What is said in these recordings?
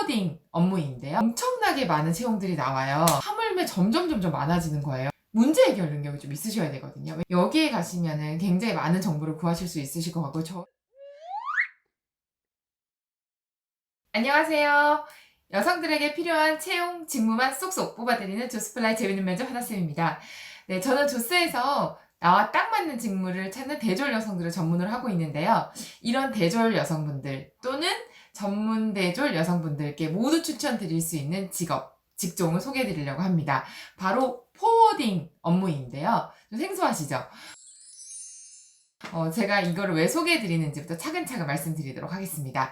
포워딩 업무인데요. 엄청나게 많은 채용들이 나와요. 하물며 점점 많아지는 거예요. 문제 해결 능력이 좀 있으셔야 되거든요. 여기에 가시면은 굉장히 많은 정보를 구하실 수 있으실 것 같고, 안녕하세요. 여성들에게 필요한 채용 직무만 쏙쏙 뽑아드리는 조스플라이 재밌는 면접 하나쌤입니다. 네, 저는 조스에서 나와 딱 맞는 직무를 찾는 대졸 여성들을 전문으로 하고 있는데요. 이런 대졸 여성분들 또는 전문 대졸 여성분들께 모두 추천드릴 수 있는 직종을 소개해드리려고 합니다. 바로 포워딩 업무인데요. 좀 생소하시죠? 제가 이거를 왜 소개해드리는지부터 차근차근 말씀드리도록 하겠습니다.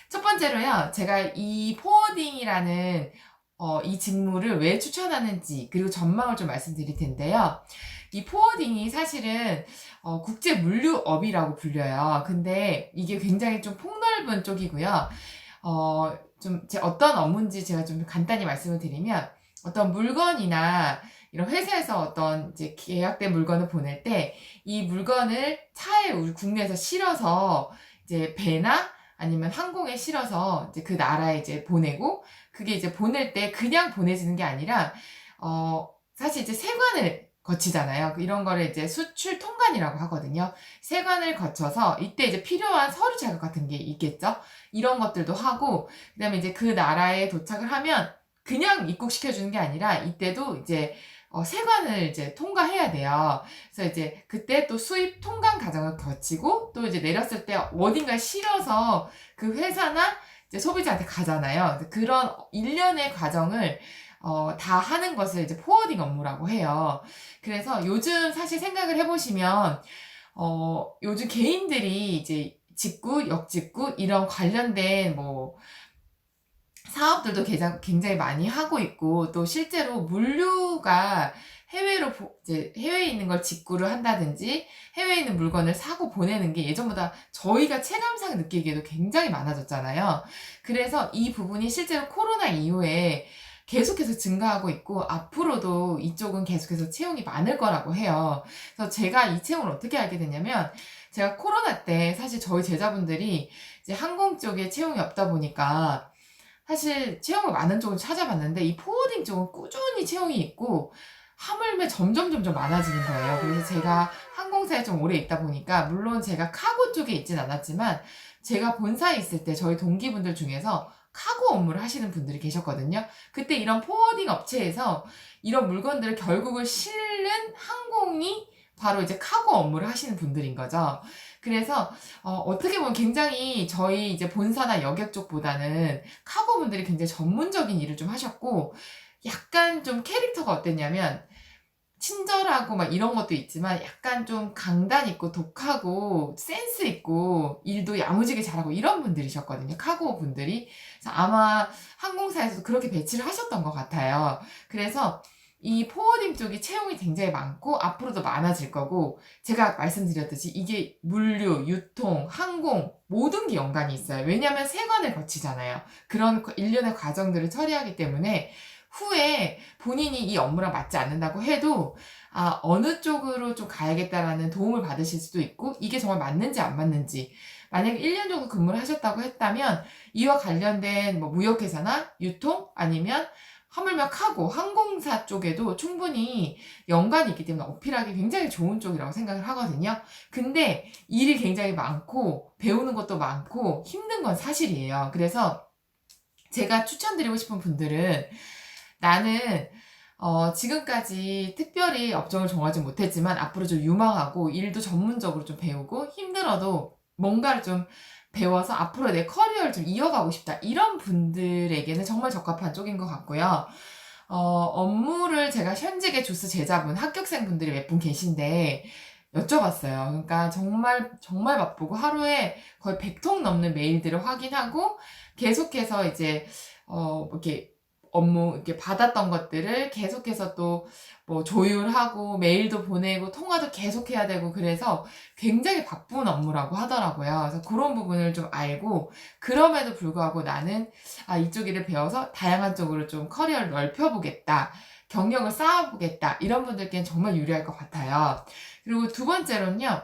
첫 번째로요, 제가 이 포워딩이라는 이 직무를 왜 추천하는지, 그리고 전망을 좀 말씀드릴 텐데요. 이 포워딩이 사실은 국제 물류업이라고 불려요. 근데 이게 굉장히 좀 폭넓은 쪽이고요. 어떤 업무인지 제가 좀 간단히 말씀을 드리면, 어떤 물건이나 이런 회사에서 어떤 이제 계약된 물건을 보낼 때 이 물건을 차에 우리 국내에서 실어서 이제 배나 아니면 항공에 실어서 이제 그 나라에 이제 보내고, 그게 이제 보낼 때 그냥 보내지는 게 아니라 사실 이제 세관을 거치잖아요. 이런 거를 이제 수출 통관이라고 하거든요. 세관을 거쳐서 이때 이제 필요한 서류 자격 같은 게 있겠죠. 이런 것들도 하고, 그다음에 이제 그 나라에 도착을 하면 그냥 입국시켜주는 게 아니라 이때도 이제 세관을 이제 통과해야 돼요. 그래서 이제 그때 또 수입 통관 과정을 거치고, 또 이제 내렸을 때 어딘가에 실어서 그 회사나 이제 소비자한테 가잖아요. 그런 일련의 과정을 다 하는 것을 이제 포워딩 업무라고 해요. 그래서 요즘 사실 생각을 해보시면 요즘 개인들이 이제 직구, 역직구 이런 관련된 뭐 사업들도 굉장히 많이 하고 있고, 또 실제로 물류가 이제 해외에 있는 걸 직구를 한다든지 해외에 있는 물건을 사고 보내는 게 예전보다 저희가 체감상 느끼기에도 굉장히 많아졌잖아요. 그래서 이 부분이 실제로 코로나 이후에 계속해서 증가하고 있고, 앞으로도 이쪽은 계속해서 채용이 많을 거라고 해요. 그래서 제가 이 채용을 어떻게 알게 됐냐면, 제가 코로나 때 사실 저희 제자분들이 이제 항공 쪽에 채용이 없다 보니까 사실 채용을 많은 쪽을 찾아봤는데 이 포워딩 쪽은 꾸준히 채용이 있고, 하물며 점점 많아지는 거예요. 그래서 제가 항공사에 좀 오래 있다 보니까, 물론 제가 카고 쪽에 있진 않았지만 제가 본사에 있을 때 저희 동기분들 중에서 카고 업무를 하시는 분들이 계셨거든요. 그때 이런 포워딩 업체에서 이런 물건들을 결국은 실는 항공이 바로 이제 카고 업무를 하시는 분들인 거죠. 그래서 어떻게 보면 굉장히 저희 이제 본사나 여객 쪽보다는 카고 분들이 굉장히 전문적인 일을 좀 하셨고, 약간 좀 캐릭터가 어땠냐면 친절하고 막 이런 것도 있지만 약간 좀 강단 있고 독하고 센스 있고 일도 야무지게 잘하고 이런 분들이셨거든요. 카고 분들이. 그래서 아마 항공사에서도 그렇게 배치를 하셨던 것 같아요. 그래서 이 포워딩 쪽이 채용이 굉장히 많고 앞으로도 많아질 거고, 제가 말씀드렸듯이 이게 물류, 유통, 항공 모든 게 연관이 있어요. 왜냐하면 세관을 거치잖아요. 그런 일련의 과정들을 처리하기 때문에 후에 본인이 이 업무랑 맞지 않는다고 해도 어느 쪽으로 좀 가야겠다라는 도움을 받으실 수도 있고, 이게 정말 맞는지 안 맞는지, 만약에 1년 정도 근무를 하셨다고 했다면 이와 관련된 뭐 무역회사나 유통 아니면 하물며 카고, 항공사 쪽에도 충분히 연관이 있기 때문에 어필하기 굉장히 좋은 쪽이라고 생각을 하거든요. 근데 일이 굉장히 많고 배우는 것도 많고 힘든 건 사실이에요. 그래서 제가 추천드리고 싶은 분들은, 나는 지금까지 특별히 업종을 정하지 못했지만 앞으로 좀 유망하고 일도 전문적으로 좀 배우고 힘들어도 뭔가를 좀 배워서 앞으로 내 커리어를 좀 이어가고 싶다, 이런 분들에게는 정말 적합한 쪽인 것 같고요. 업무를 제가 현직의 조스 제자분, 합격생분들이 몇 분 계신데 여쭤봤어요. 그러니까 정말 바쁘고 하루에 거의 100통 넘는 메일들을 확인하고, 계속해서 이제 이렇게 업무 이렇게 받았던 것들을 계속해서 또 뭐 조율하고 메일도 보내고 통화도 계속 해야 되고, 그래서 굉장히 바쁜 업무라고 하더라고요. 그래서 그런 부분을 좀 알고, 그럼에도 불구하고 나는 이쪽 일을 배워서 다양한 쪽으로 좀 커리어를 넓혀보겠다, 경력을 쌓아보겠다, 이런 분들께는 정말 유리할 것 같아요. 그리고 두 번째로는요,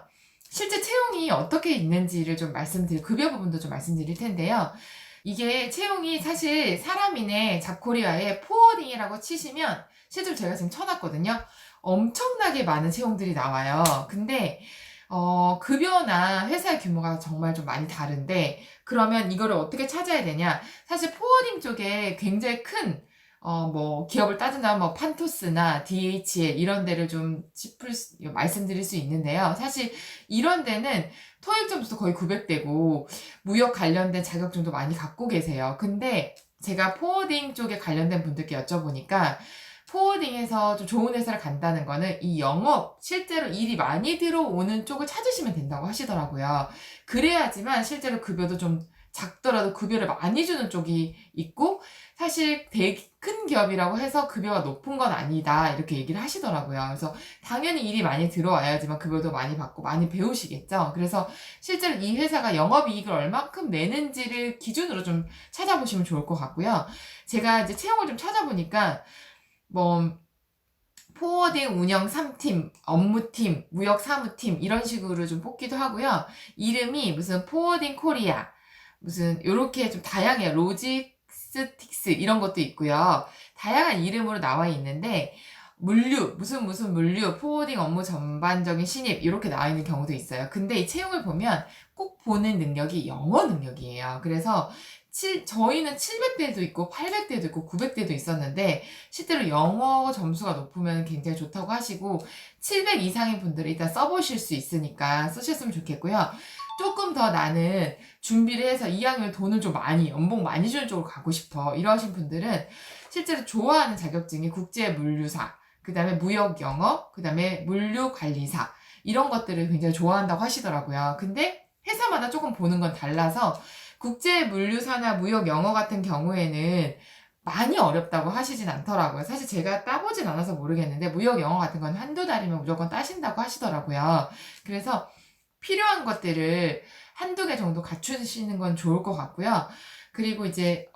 실제 채용이 어떻게 있는지를 좀 급여 부분도 좀 말씀드릴 텐데요. 이게 채용이 사실 사람인의 잡코리아에 포워딩이라고 치시면 실제로 제가 지금 쳐놨거든요. 엄청나게 많은 채용들이 나와요. 근데 급여나 회사의 규모가 정말 좀 많이 다른데 그러면 이거를 어떻게 찾아야 되냐? 사실 포워딩 쪽에 굉장히 큰 뭐 기업을 따진다면 뭐 판토스나 DHL 이런 데를 좀 말씀드릴 수 있는데요. 사실 이런 데는 토익 점수도 거의 900대고 무역 관련된 자격증도 많이 갖고 계세요. 근데 제가 포워딩 쪽에 관련된 분들께 여쭤보니까 포워딩에서 좀 좋은 회사를 간다는 거는 이 영업, 실제로 일이 많이 들어오는 쪽을 찾으시면 된다고 하시더라고요. 그래야지만 실제로 급여도 좀 작더라도 급여를 많이 주는 쪽이 있고, 사실 되게 큰 기업이라고 해서 급여가 높은 건 아니다. 이렇게 얘기를 하시더라고요. 그래서 당연히 일이 많이 들어와야지만 급여도 많이 받고 많이 배우시겠죠. 그래서 실제로 이 회사가 영업이익을 얼만큼 내는지를 기준으로 좀 찾아보시면 좋을 것 같고요. 제가 이제 채용을 좀 찾아보니까 뭐 포워딩 운영 3팀, 업무팀, 무역 사무팀 이런 식으로 좀 뽑기도 하고요. 이름이 무슨 포워딩 코리아, 무슨 요렇게 좀 다양해요. 로지스틱스 이런 것도 있고요. 다양한 이름으로 나와 있는데 무슨 물류, 포워딩 업무 전반적인 신입 이렇게 나와 있는 경우도 있어요. 근데 이 채용을 보면 꼭 보는 능력이 영어 능력이에요. 그래서 저희는 700대도 있고 800대도 있고 900대도 있었는데 실제로 영어 점수가 높으면 굉장히 좋다고 하시고 700 이상인 분들은 일단 써보실 수 있으니까 쓰셨으면 좋겠고요. 조금 더 나는 준비를 해서 2학년 돈을 좀 많이 연봉 많이 주는 쪽으로 가고 싶어 이러신 분들은 실제로 좋아하는 자격증이 국제물류사, 그 다음에 무역영어, 그 다음에 물류관리사 이런 것들을 굉장히 좋아한다고 하시더라고요. 근데 회사마다 조금 보는 건 달라서 국제물류사나 무역영어 같은 경우에는 많이 어렵다고 하시진 않더라고요. 사실 제가 따보진 않아서 모르겠는데 무역영어 같은 건 한두 달이면 무조건 따신다고 하시더라고요. 그래서 필요한 것들을 한두 개 정도 갖추시는 건 좋을 것 같고요. 그리고 이제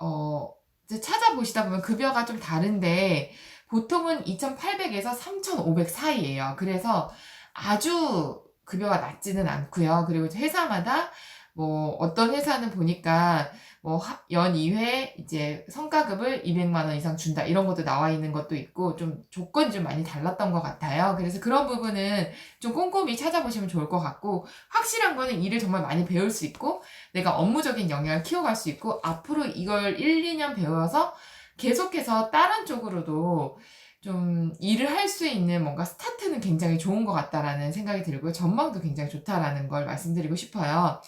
찾아보시다 보면 급여가 좀 다른데 보통은 2,800에서 3,500 사이예요. 그래서 아주 급여가 낮지는 않고요. 그리고 회사마다 뭐 어떤 회사는 보니까 뭐 연이회 이제 성과급을 200만 원 이상 준다 이런 것도 나와 있는 것도 있고 좀 조건이 좀 많이 달랐던 것 같아요. 그래서 그런 부분은 좀 꼼꼼히 찾아보시면 좋을 것 같고 확실한 거는 일을 정말 많이 배울 수 있고 내가 업무적인 역량을 키워갈 수 있고 앞으로 이걸 1, 2년 배워서 계속해서 다른 쪽으로도 좀 일을 할 수 있는 뭔가 스타트는 굉장히 좋은 것 같다라는 생각이 들고요. 전망도 굉장히 좋다라는 걸 말씀드리고 싶어요.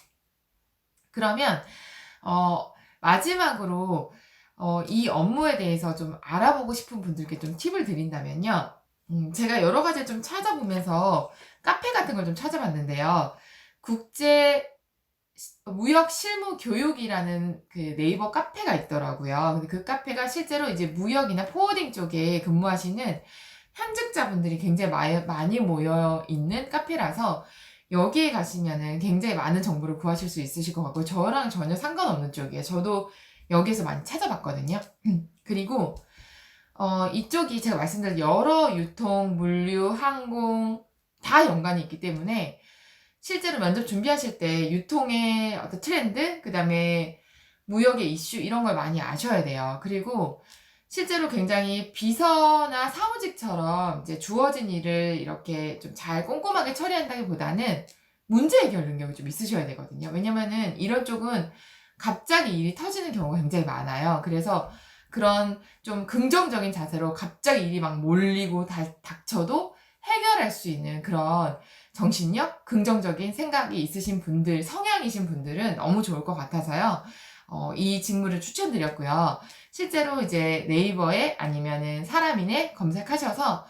그러면 마지막으로 이 업무에 대해서 좀 알아보고 싶은 분들께 좀 팁을 드린다면요. 제가 여러 가지 좀 찾아보면서 카페 같은 걸 좀 찾아봤는데요. 국제 무역 실무 교육이라는 그 네이버 카페가 있더라고요. 근데 그 카페가 실제로 이제 무역이나 포워딩 쪽에 근무하시는 현직자분들이 굉장히 많이 모여 있는 카페라서 여기에 가시면은 굉장히 많은 정보를 구하실 수 있으실 것 같고 저랑 전혀 상관없는 쪽이에요. 저도 여기에서 많이 찾아봤거든요. 그리고 이쪽이 제가 말씀드린 여러 유통, 물류, 항공 다 연관이 있기 때문에 실제로 면접 준비하실 때 유통의 어떤 트렌드, 그 다음에 무역의 이슈 이런 걸 많이 아셔야 돼요. 그리고 실제로 굉장히 비서나 사무직처럼 이제 주어진 일을 이렇게 좀 잘 꼼꼼하게 처리한다기보다는 문제 해결 능력이 좀 있으셔야 되거든요. 왜냐면은 이런 쪽은 갑자기 일이 터지는 경우가 굉장히 많아요. 그래서 그런 좀 긍정적인 자세로 갑자기 일이 막 몰리고 닥쳐도 해결할 수 있는 그런 정신력, 긍정적인 생각이 있으신 분들, 성향이신 분들은 너무 좋을 것 같아서요. 이 직무를 추천드렸고요. 실제로 이제 네이버에 아니면은 사람인에 검색하셔서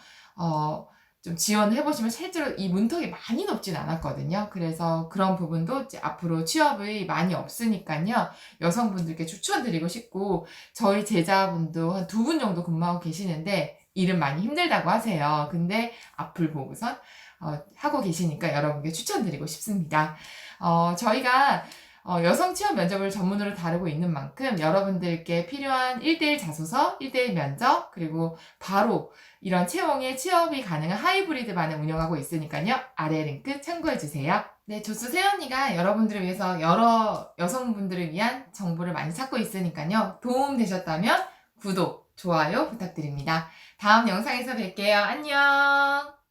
좀 지원을 해보시면 실제로 이 문턱이 많이 높진 않았거든요. 그래서 그런 부분도 이제 앞으로 취업이 많이 없으니까요. 여성분들께 추천드리고 싶고 저희 제자분도 한 2분 정도 근무하고 계시는데 일은 많이 힘들다고 하세요. 근데 앞을 보고선 하고 계시니까 여러분께 추천드리고 싶습니다. 저희가 여성 취업 면접을 전문으로 다루고 있는 만큼 여러분들께 필요한 1대1 자소서, 1대1 면접, 그리고 바로 이런 채용에 취업이 가능한 하이브리드 반을 운영하고 있으니까요. 아래 링크 참고해주세요. 네, 조수 세연이가 여러분들을 위해서 여러 여성분들을 위한 정보를 많이 찾고 있으니까요. 도움 되셨다면 구독, 좋아요 부탁드립니다. 다음 영상에서 뵐게요. 안녕!